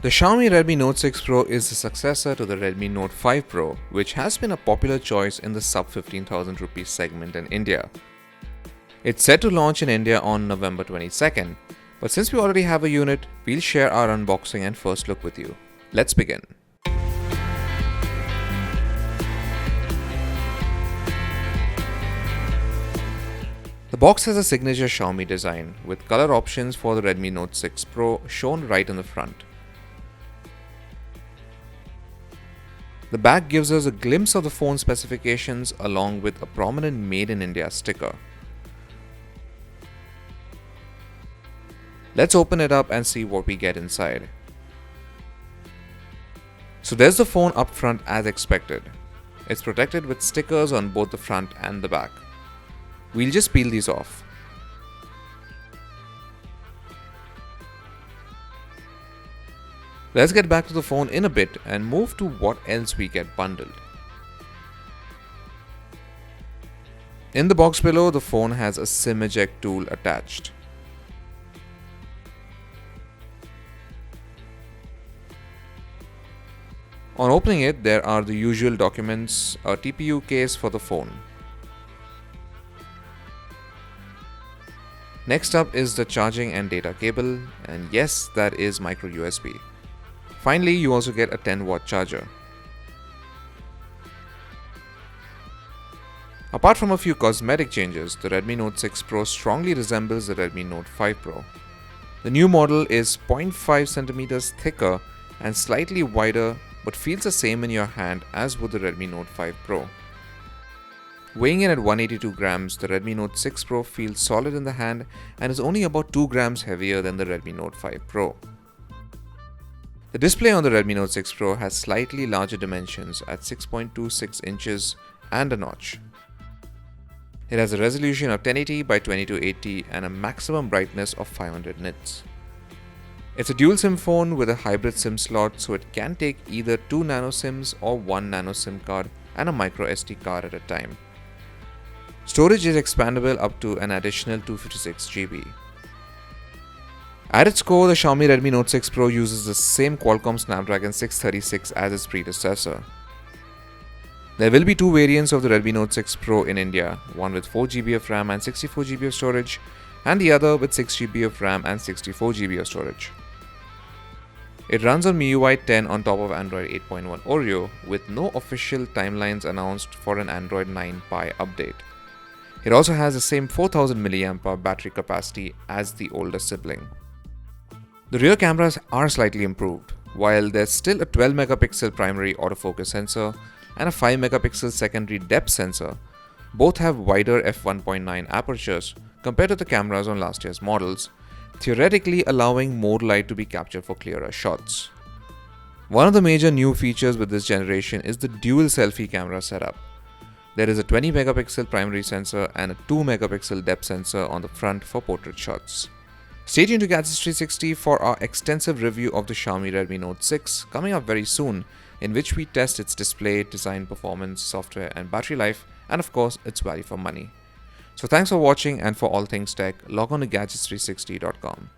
The Xiaomi Redmi Note 6 Pro is the successor to the Redmi Note 5 Pro, which has been a popular choice in the sub 15,000 rupees segment in India. It's set to launch in India on November 22nd, but since we already have a unit, we'll share our unboxing and first look with you. Let's begin. The box has a signature Xiaomi design with color options for the Redmi Note 6 Pro shown right in the front. The back gives us a glimpse of the phone specifications along with a prominent Made in India sticker. Let's open it up and see what we get inside. So there's the phone up front as expected. It's protected with stickers on both the front and the back. We'll just peel these off. Let's get back to the phone in a bit and move to what else we get bundled. In the box below, the phone has a SIM eject tool attached. On opening it, there are the usual documents, a TPU case for the phone. Next up is the charging and data cable, and yes, that is micro USB. Finally, you also get a 10-watt charger. Apart from a few cosmetic changes, the Redmi Note 6 Pro strongly resembles the Redmi Note 5 Pro. The new model is 0.5 cm thicker and slightly wider, but feels the same in your hand as would the Redmi Note 5 Pro. Weighing in at 182 grams, the Redmi Note 6 Pro feels solid in the hand and is only about 2 grams heavier than the Redmi Note 5 Pro. The display on the Redmi Note 6 Pro has slightly larger dimensions at 6.26 inches and a notch. It has a resolution of 1080 by 2280 and a maximum brightness of 500 nits. It's a dual SIM phone with a hybrid SIM slot, so it can take either 2 nano SIMs or 1 nano SIM card and a micro SD card at a time. Storage is expandable up to an additional 256 GB. At its core, the Xiaomi Redmi Note 6 Pro uses the same Qualcomm Snapdragon 636 as its predecessor. There will be two variants of the Redmi Note 6 Pro in India, one with 4 GB of RAM and 64 GB of storage, and the other with 6 GB of RAM and 64 GB of storage. It runs on MIUI 10 on top of Android 8.1 Oreo, with no official timelines announced for an Android 9 Pie update. It also has the same 4000 mAh battery capacity as the older sibling. The rear cameras are slightly improved. While there's still a 12 megapixel primary autofocus sensor and a 5 megapixel secondary depth sensor, both have wider f1.9 apertures compared to the cameras on last year's models, theoretically allowing more light to be captured for clearer shots. One of the major new features with this generation is the dual selfie camera setup. There is a 20 megapixel primary sensor and a 2 megapixel depth sensor on the front for portrait shots. Stay tuned to Gadgets 360 for our extensive review of the Xiaomi Redmi Note 6 coming up very soon, in which we test its display, design, performance, software and battery life, and of course its value for money. So thanks for watching, and for all things tech, log on to gadgets360.com.